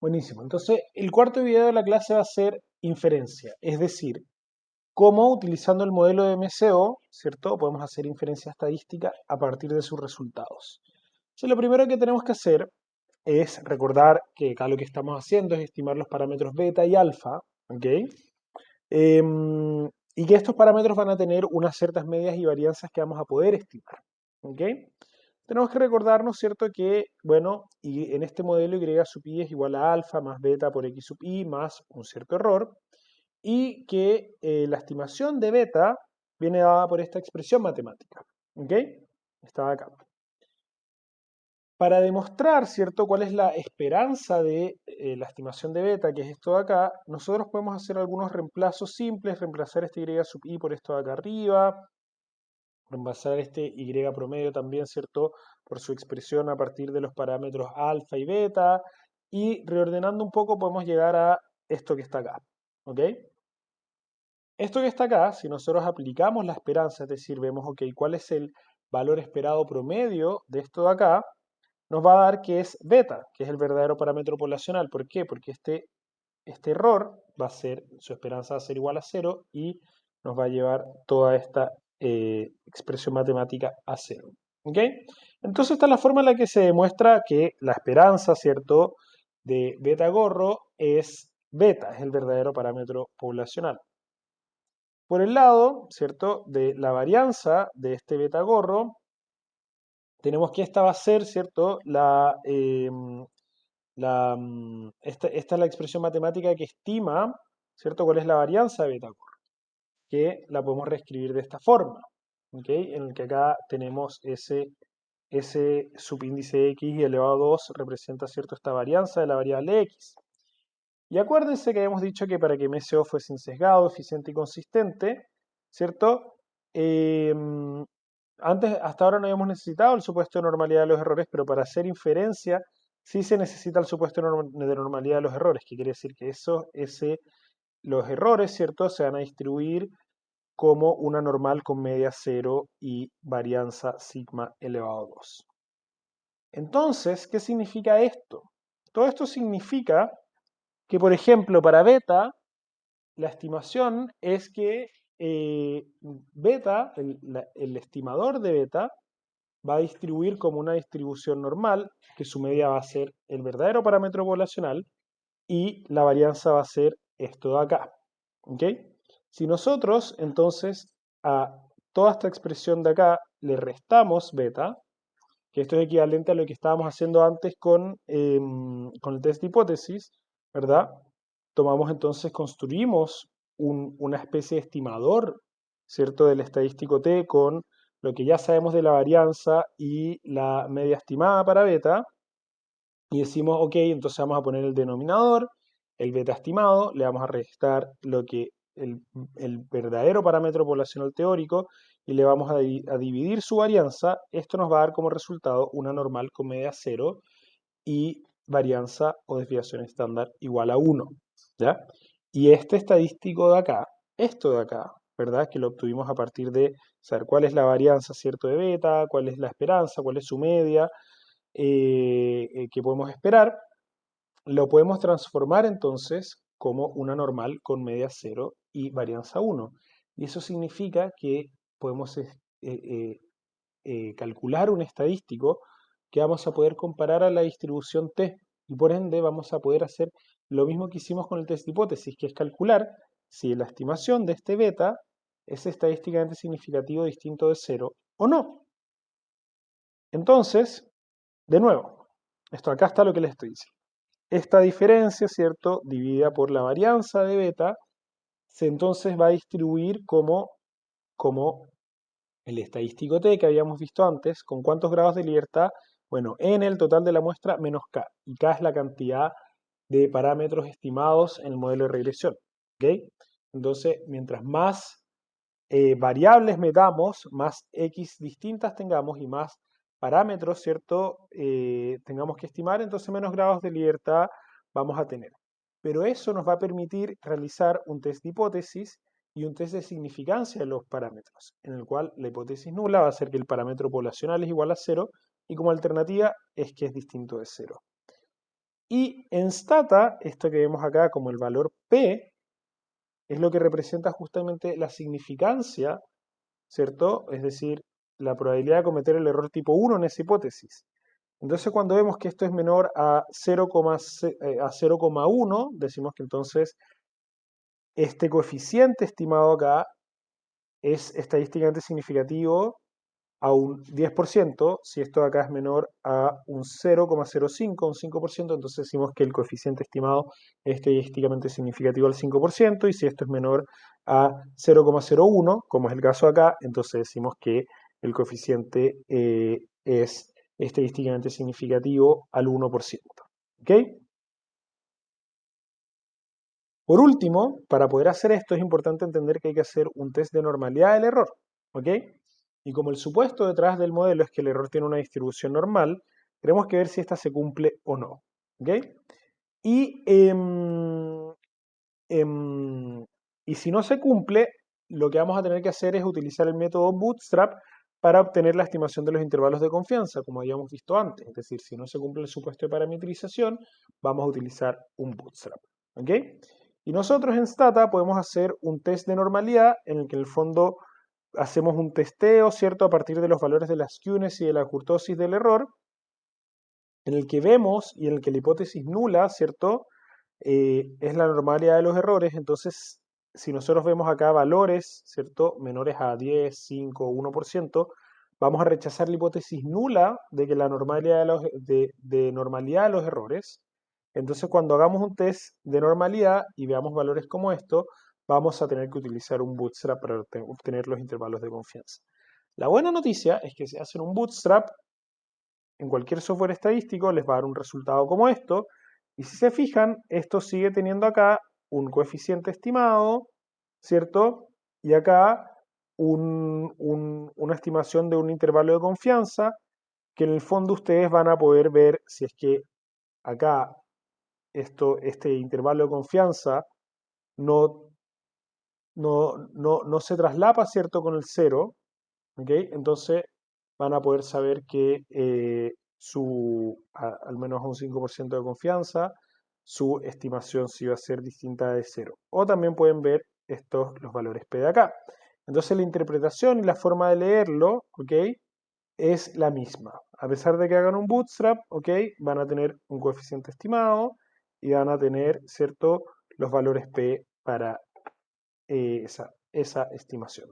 Buenísimo. Entonces, el cuarto video de la clase va a ser inferencia, es decir, cómo utilizando el modelo de MCO, ¿cierto? Podemos hacer inferencia estadística a partir de sus resultados. Entonces, lo primero que tenemos que hacer es recordar que acá lo que estamos haciendo es estimar los parámetros beta y alfa, ¿ok? Y que estos parámetros van a tener unas ciertas medias y varianzas que vamos a poder estimar, ¿ok? Tenemos que recordarnos, ¿cierto? Que, bueno, y en este modelo y sub i es igual a alfa más beta por x sub i más un cierto error, y que la estimación de beta viene dada por esta expresión matemática, ¿ok? Está acá. Para demostrar, ¿cierto?, cuál es la esperanza de la estimación de beta, que es esto de acá, nosotros podemos hacer algunos reemplazos simples, reemplazar este y sub i por esto de acá arriba, reemplazar este y promedio también, ¿cierto?, por su expresión a partir de los parámetros alfa y beta, y reordenando un poco podemos llegar a esto que está acá, ¿ok? Esto que está acá, si nosotros aplicamos la esperanza, es decir, vemos, ok, cuál es el valor esperado promedio de esto de acá, nos va a dar que es beta, que es el verdadero parámetro poblacional. ¿Por qué? Porque este error va a ser, su esperanza va a ser igual a cero y nos va a llevar toda esta expresión matemática a cero. ¿Ok? Entonces esta es la forma en la que se demuestra que la esperanza, ¿cierto?, de beta gorro es beta, es el verdadero parámetro poblacional. Por el lado, ¿cierto?, de la varianza de este beta gorro, tenemos que esta va a ser, ¿cierto?, esta es la expresión matemática que estima, ¿cierto?, cuál es la varianza de beta gorro, que la podemos reescribir de esta forma, ¿ok? En el que acá tenemos ese subíndice x y elevado a 2 representa, ¿cierto?, esta varianza de la variable x. Y acuérdense que habíamos dicho que para que MSO fuese sesgado, eficiente y consistente, ¿cierto? Antes, hasta ahora no habíamos necesitado el supuesto de normalidad de los errores, pero para hacer inferencia sí se necesita el supuesto de normalidad de los errores, que quiere decir que los errores, ¿cierto?, se van a distribuir como una normal con media cero y varianza sigma elevado a 2. Entonces, ¿qué significa esto? Todo esto significa que, por ejemplo, para beta, la estimación es que beta, el estimador de beta, va a distribuir como una distribución normal, que su media va a ser el verdadero parámetro poblacional y la varianza va a ser esto de acá. ¿Ok? Si nosotros entonces a toda esta expresión de acá le restamos beta, que esto es equivalente a lo que estábamos haciendo antes con el test de hipótesis, ¿verdad? Tomamos entonces, construimos una especie de estimador, ¿cierto?, del estadístico t con lo que ya sabemos de la varianza y la media estimada para beta, y decimos, ok, entonces vamos a poner el denominador, el beta estimado, le vamos a restar el verdadero parámetro poblacional teórico y le vamos a dividir su varianza. Esto nos va a dar como resultado una normal con media cero y varianza o desviación estándar igual a 1, ¿ya? Y este estadístico de acá, esto de acá, ¿verdad?, que lo obtuvimos a partir de saber cuál es la varianza, ¿cierto?, de beta, cuál es la esperanza, cuál es su media, que podemos esperar, lo podemos transformar entonces como una normal con media cero y varianza 1. Y eso significa que podemos calcular un estadístico que vamos a poder comparar a la distribución t. Y por ende vamos a poder hacer lo mismo que hicimos con el test de hipótesis, que es calcular si la estimación de este beta es estadísticamente significativo distinto de cero o no. Entonces, de nuevo, esto acá está lo que les estoy diciendo. Esta diferencia, ¿cierto?, dividida por la varianza de beta, entonces va a distribuir como el estadístico t que habíamos visto antes, ¿con cuántos grados de libertad? Bueno, n el total de la muestra menos k, y k es la cantidad de parámetros estimados en el modelo de regresión, ¿ok? Entonces, mientras más variables metamos, más x distintas tengamos y más parámetros, ¿cierto?, tengamos que estimar, entonces menos grados de libertad vamos a tener. Pero eso nos va a permitir realizar un test de hipótesis y un test de significancia de los parámetros, en el cual la hipótesis nula va a ser que el parámetro poblacional es igual a cero y como alternativa es que es distinto de cero. Y en Stata, esto que vemos acá como el valor P, es lo que representa justamente la significancia, ¿cierto? Es decir, la probabilidad de cometer el error tipo 1 en esa hipótesis. Entonces, cuando vemos que esto es menor a 0,1, decimos que entonces este coeficiente estimado acá es estadísticamente significativo a un 10%. Si esto acá es menor a un 0,05, un 5%, entonces decimos que el coeficiente estimado es estadísticamente significativo al 5%, y si esto es menor a 0,01, como es el caso acá, entonces decimos que el coeficiente es estadísticamente significativo al 1%. ¿Ok? Por último, para poder hacer esto es importante entender que hay que hacer un test de normalidad del error. ¿Ok? Y como el supuesto detrás del modelo es que el error tiene una distribución normal, tenemos que ver si esta se cumple o no. ¿Ok? Y, em, y si no se cumple, lo que vamos a tener que hacer es utilizar el método Bootstrap para obtener la estimación de los intervalos de confianza, como habíamos visto antes. Es decir, si no se cumple el supuesto de parametrización, vamos a utilizar un Bootstrap. ¿Ok? Y nosotros en Stata podemos hacer un test de normalidad en el que en el fondo hacemos un testeo, ¿cierto? A partir de los valores de la skewness y de la kurtosis del error, en el que vemos y en el que la hipótesis nula, ¿cierto? Es la normalidad de los errores. Entonces, si nosotros vemos acá valores, ¿cierto? Menores a 10, 5, 1%, vamos a rechazar la hipótesis nula de que la normalidad de normalidad de los errores. Entonces, cuando hagamos un test de normalidad y veamos valores como esto, vamos a tener que utilizar un bootstrap para obtener los intervalos de confianza. La buena noticia es que si hacen un bootstrap, en cualquier software estadístico les va a dar un resultado como esto, y si se fijan, esto sigue teniendo acá un coeficiente estimado, ¿cierto? Y acá una estimación de un intervalo de confianza, que en el fondo ustedes van a poder ver si es que acá este intervalo de confianza no, no se traslapa, ¿cierto?, con el cero. ¿Ok? Entonces van a poder saber que al menos a un 5% de confianza, su estimación sí va a ser distinta de cero. O también pueden ver los valores P de acá. Entonces la interpretación y la forma de leerlo, ¿ok? Es la misma. A pesar de que hagan un bootstrap, ¿ok? Van a tener un coeficiente estimado y van a tener, ¿cierto?, los valores P para esa estimación.